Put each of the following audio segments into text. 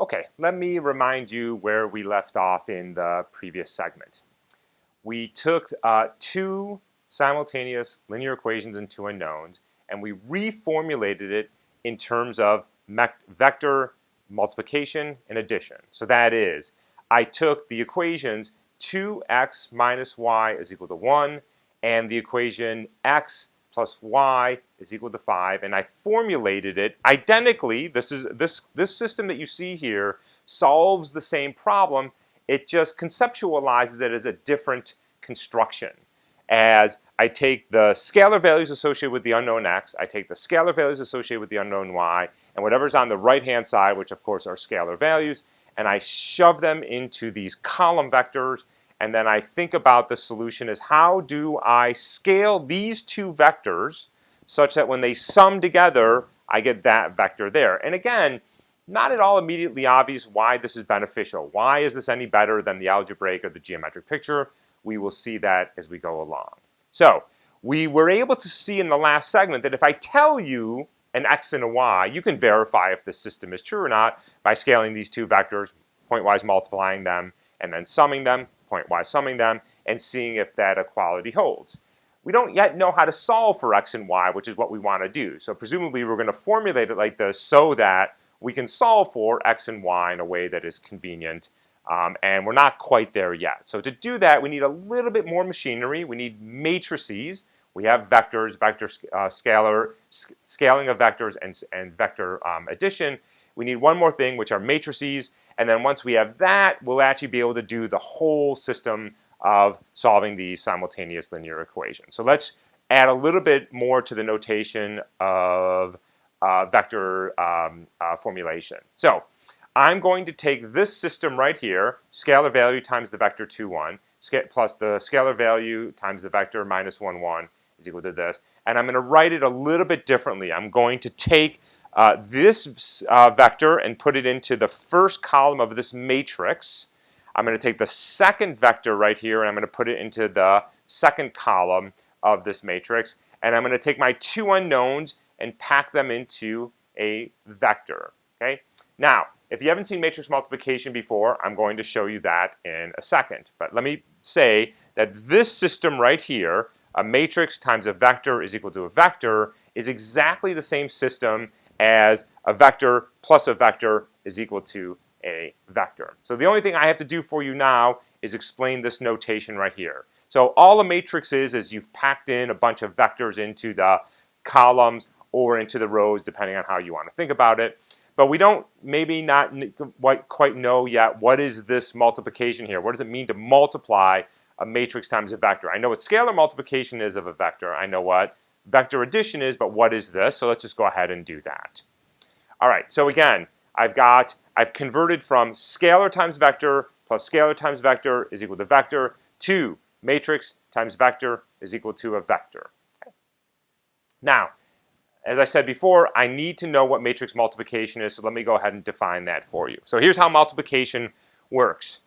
Okay, let me remind you where we left off in the previous segment. We took two simultaneous linear equations and two unknowns, and we reformulated it in terms of vector multiplication and addition. So that is, I took the equations 2x minus y is equal to 1 and the equation x plus y is equal to 5, and I formulated it identically. This system that you see here solves the same problem. It just conceptualizes it as a different construction. As I take the scalar values associated with the unknown x, I take the scalar values associated with the unknown y, and whatever's on the right-hand side, which of course are scalar values, and I shove them into these column vectors, and then I think about the solution as how do I scale these two vectors such that when they sum together, I get that vector there. And again, not at all immediately obvious why this is beneficial. Why is this any better than the algebraic or the geometric picture? We will see that as we go along. So we were able to see in the last segment that if I tell you an x and a y, you can verify if this system is true or not by scaling these two vectors, pointwise multiplying them, and then summing them, pointwise summing them, and seeing if that equality holds. We don't yet know how to solve for x and y, which is what we want to do. So presumably we're going to formulate it like this so that we can solve for x and y in a way that is convenient, and we're not quite there yet. So to do that, we need a little bit more machinery. We need matrices. We have vectors, scaling of vectors, and vector addition. We need one more thing, which are matrices. And then once we have that, we'll actually be able to do the whole system of solving these simultaneous linear equations. So let's add a little bit more to the notation of vector formulation. So I'm going to take this system right here, scalar value times the vector 2, 1, plus the scalar value times the vector minus 1, 1 is equal to this. And I'm going to write it a little bit differently. I'm going to take this vector and put it into the first column of this matrix. I'm going to take the second vector right here and I'm going to put it into the second column of this matrix. And I'm going to take my two unknowns and pack them into a vector. Okay? Now, if you haven't seen matrix multiplication before, I'm going to show you that in a second. But let me say that this system right here, a matrix times a vector is equal to a vector, is exactly the same system as a vector plus a vector is equal to a vector. So the only thing I have to do for you now is explain this notation right here. So all a matrix is you've packed in a bunch of vectors into the columns or into the rows, depending on how you want to think about it. But we don't maybe not quite know yet what is this multiplication here. What does it mean to multiply a matrix times a vector? I know what scalar multiplication is of a vector. I know what vector addition is, but what is this? So let's just go ahead and do that. All right, so again, I've converted from scalar times vector plus scalar times vector is equal to vector to matrix times vector is equal to a vector. Okay. Now, as I said before, I need to know what matrix multiplication is, so let me go ahead and define that for you. So here's how multiplication works.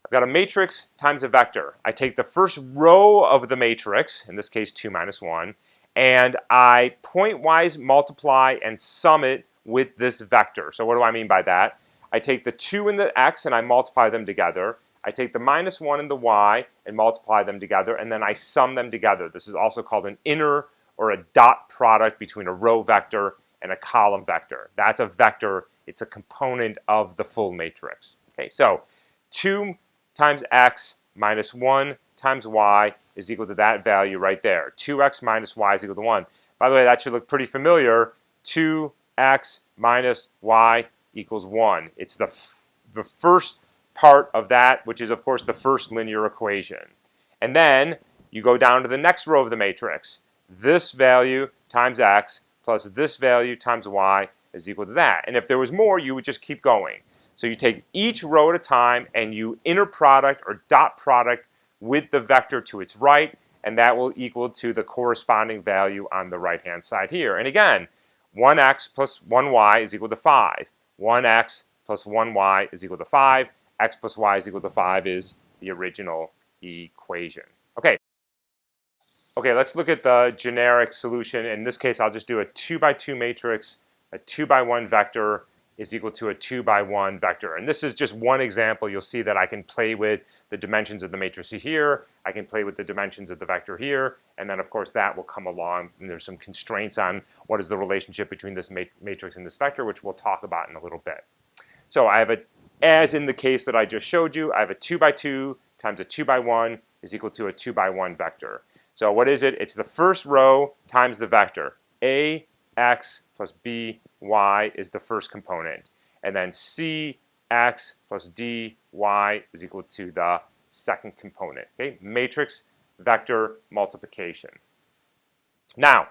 I've got a matrix times a vector. I take the first row of the matrix, in this case 2 minus 1, and I pointwise multiply and sum it with this vector. So what do I mean by that? I take the 2 and the x and I multiply them together. I take the minus 1 and the y and multiply them together, and then I sum them together. This is also called an inner or a dot product between a row vector and a column vector. That's a vector. It's a component of the full matrix. Okay, so 2 times x minus 1 times y is equal to that value right there. 2x minus y is equal to 1. By the way, that should look pretty familiar. 2x minus y equals 1. It's the first part of that, which is, of course, the first linear equation. And then you go down to the next row of the matrix. This value times x plus this value times y is equal to that. And if there was more, you would just keep going. So you take each row at a time and you inner product or dot product with the vector to its right, and that will equal to the corresponding value on the right-hand side here. And again, 1x plus 1y is equal to 5. 1x plus 1y is equal to 5. X plus y is equal to 5 is the original equation. Okay, let's look at the generic solution. In this case, I'll just do a 2 by 2 matrix, a 2 by 1 vector, is equal to a 2 by 1 vector. And this is just one example. You'll see that I can play with the dimensions of the matrix here. I can play with the dimensions of the vector here. And then, of course, that will come along. And there's some constraints on what is the relationship between this matrix and this vector, which we'll talk about in a little bit. So I have as in the case that I just showed you, I have a 2 by 2 times a 2 by 1 is equal to a 2 by 1 vector. So what is it? It's the first row times the vector. Ax plus by is the first component. And then cx plus dy is equal to the second component. Okay? Matrix vector multiplication. Now,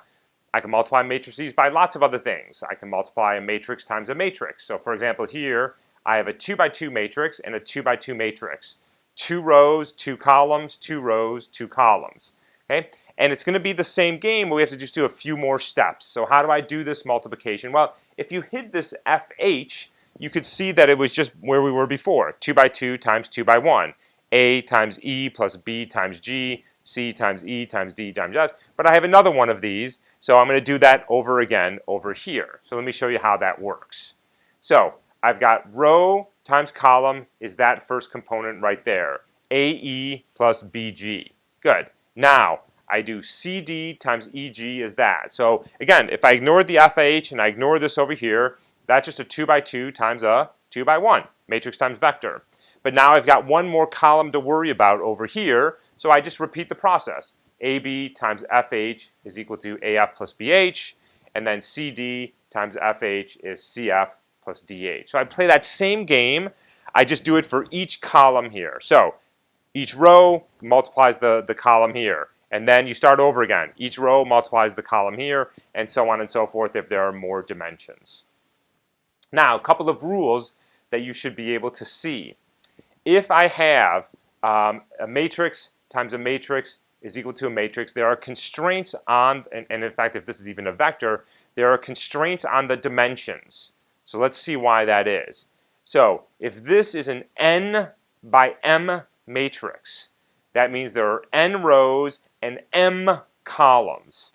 I can multiply matrices by lots of other things. I can multiply a matrix times a matrix. So for example, here I have a 2 by 2 matrix and a 2 by 2 matrix. 2 rows, 2 columns, 2 rows, 2 columns. Okay? And it's going to be the same game, but we have to just do a few more steps. So how do I do this multiplication? Well, if you hid this FH, you could see that it was just where we were before. 2 by 2 times 2 by 1. A times E plus B times G, C times E times D times F. But I have another one of these, so I'm going to do that over again over here. So let me show you how that works. So I've got row times column is that first component right there. AE plus BG. Good. Now, I do CD times EG is that. So again, if I ignore the FH and I ignore this over here, that's just a 2 by 2 times a 2 by 1, matrix times vector. But now I've got one more column to worry about over here, so I just repeat the process. AB times FH is equal to AF plus BH, and then CD times FH is CF plus DH. So I play that same game, I just do it for each column here. So each row multiplies the column here. And then you start over again. Each row multiplies the column here, and so on and so forth if there are more dimensions. Now, a couple of rules that you should be able to see. If I have a matrix times a matrix is equal to a matrix, there are constraints on, and in fact, if this is even a vector, there are constraints on the dimensions. So let's see why that is. So if this is an n by m matrix, that means there are n rows and m columns.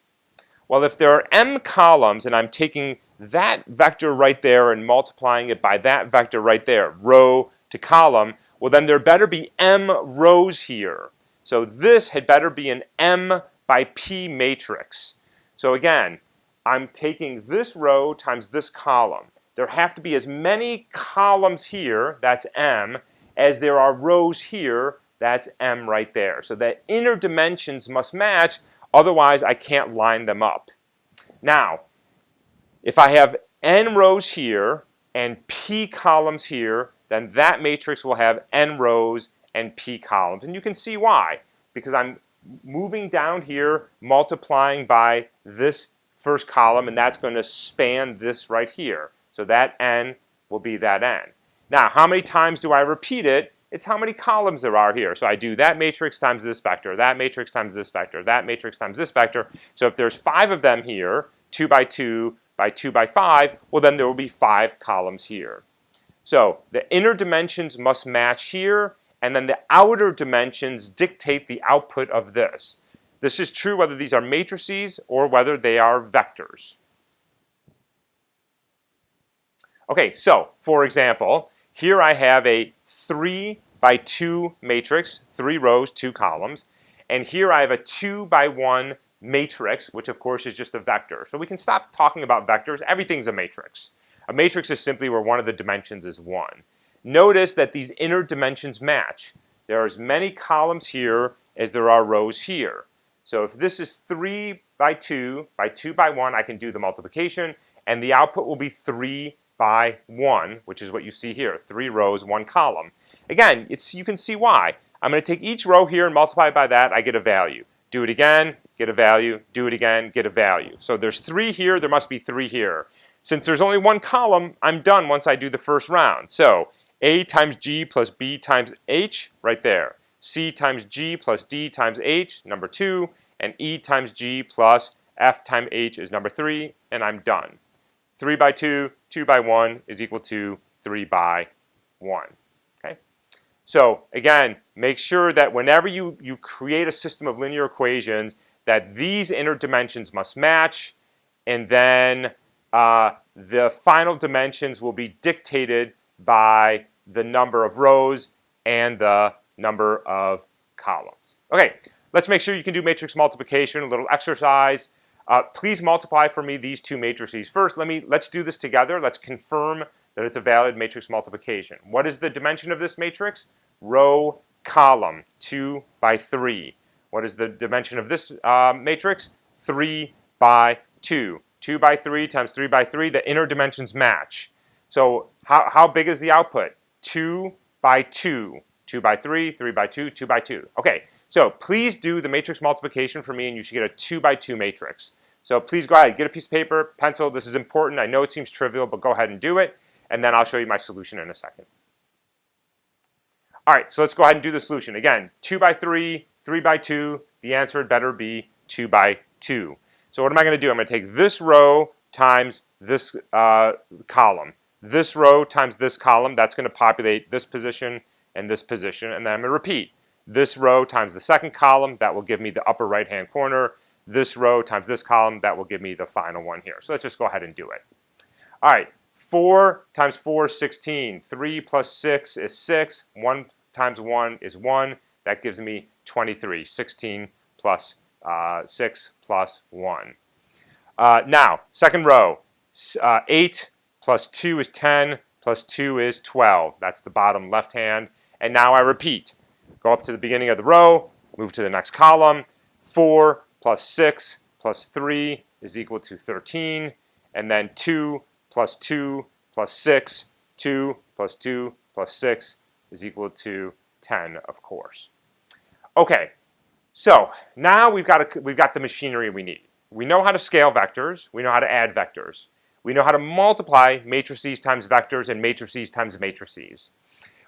Well, if there are m columns and I'm taking that vector right there and multiplying it by that vector right there, row to column, well then there better be m rows here. So this had better be an m by p matrix. So again, I'm taking this row times this column. There have to be as many columns here, that's m, as there are rows here, that's m right there. So the inner dimensions must match, otherwise I can't line them up. Now, if I have n rows here and p columns here, then that matrix will have n rows and p columns. And you can see why. Because I'm moving down here, multiplying by this first column, and that's going to span this right here. So that n will be that n. Now, how many times do I repeat it? It's how many columns there are here. So I do that matrix times this vector, that matrix times this vector, that matrix times this vector. So if there's 5 of them here, 2 by 2 by 2 by 5, well then there will be 5 columns here. So the inner dimensions must match here, and then the outer dimensions dictate the output of this. This is true whether these are matrices or whether they are vectors. Okay, so for example, here I have a 3 by 2 matrix, 3 rows, 2 columns, and here I have a 2 by 1 matrix, which of course is just a vector. So we can stop talking about vectors. Everything's a matrix. A matrix is simply where one of the dimensions is 1. Notice that these inner dimensions match. There are as many columns here as there are rows here. So if this is 3 by 2 by 2 by 1, I can do the multiplication, and the output will be 3 by 1, which is what you see here, 3 rows, 1 column. Again, you can see why. I'm going to take each row here and multiply by that, I get a value. Do it again, get a value, do it again, get a value. So there's 3 here, there must be 3 here. Since there's only 1 column, I'm done once I do the first round. So A times G plus B times H, right there. C times G plus D times H, number 2, and E times G plus F times H is number 3, and I'm done. 3 by 2, 2 by 1 is equal to 3 by 1. Okay? So again, make sure that whenever you create a system of linear equations, that these inner dimensions must match, and then the final dimensions will be dictated by the number of rows and the number of columns. Okay, let's make sure you can do matrix multiplication, a little exercise. Please multiply for me these two matrices. First, let's do this together. Let's confirm that it's a valid matrix multiplication. What is the dimension of this matrix? Row, column, 2 by 3. What is the dimension of this matrix? 3 by 2. 2 by 3 times 3 by 3, the inner dimensions match. So how big is the output? 2 by 2. 2 by 3, 3 by 2, 2 by 2. Okay, so please do the matrix multiplication for me and you should get a 2 by 2 matrix. So please go ahead, get a piece of paper, pencil. This is important. I know it seems trivial, but go ahead and do it. And then I'll show you my solution in a second. All right, so let's go ahead and do the solution. Again, 2 by 3, 3 by 2. The answer had better be 2 by 2. So what am I going to do? I'm going to take this row times this column. This row times this column, that's going to populate this position and this position. And then I'm going to repeat. This row times the second column, that will give me the upper right-hand corner. This row times this column, that will give me the final one here. So let's just go ahead and do it. All right, 4 times 4 is 16. 3 plus 6 is 6. 1 times 1 is 1. That gives me 23. 16 plus 6 plus 1. Now, second row. 8 plus 2 is 10, plus 2 is 12. That's the bottom left hand. And now I repeat. Go up to the beginning of the row, move to the next column. 4 plus 6 plus 3 is equal to 13. And then 2 plus 2 plus 6, 2 plus 2 plus 6 is equal to 10, of course. Okay, so now we've got the machinery we need. We know how to scale vectors. We know how to add vectors. We know how to multiply matrices times vectors and matrices times matrices.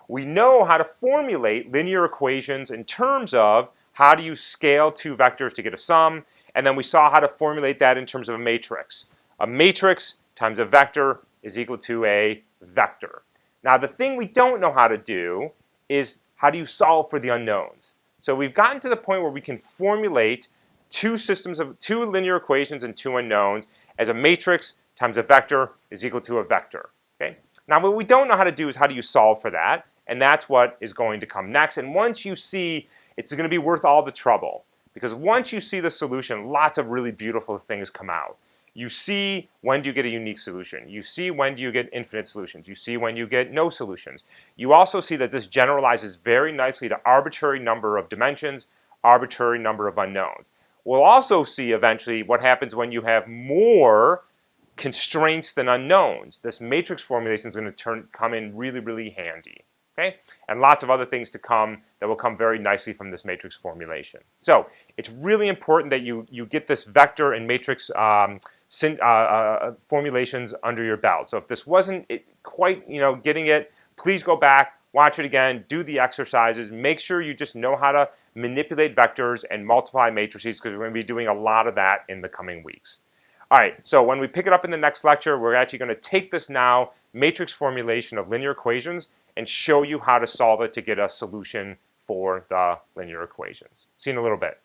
We know how to formulate linear equations in terms of how do you scale two vectors to get a sum, and then we saw how to formulate that in terms of a matrix. A matrix times a vector is equal to a vector. Now the thing we don't know how to do is how do you solve for the unknowns. So we've gotten to the point where we can formulate two linear equations and two unknowns as a matrix times a vector is equal to a vector. Okay? Now what we don't know how to do is how do you solve for that, and that's what is going to come next. And once you see, it's going to be worth all the trouble, because once you see the solution, lots of really beautiful things come out. You see when do you get a unique solution. You see when do you get infinite solutions. You see when you get no solutions. You also see that this generalizes very nicely to arbitrary number of dimensions, arbitrary number of unknowns. We'll also see eventually what happens when you have more constraints than unknowns. This matrix formulation is going to come in really, really handy. Okay? And lots of other things to come that will come very nicely from this matrix formulation. So it's really important that you get this vector and matrix formulations under your belt. So if this wasn't quite getting it, please go back, watch it again, do the exercises, make sure you just know how to manipulate vectors and multiply matrices, because we're going to be doing a lot of that in the coming weeks. All right, so when we pick it up in the next lecture, we're actually going to take this now matrix formulation of linear equations and show you how to solve it to get a solution for the linear equations. See you in a little bit.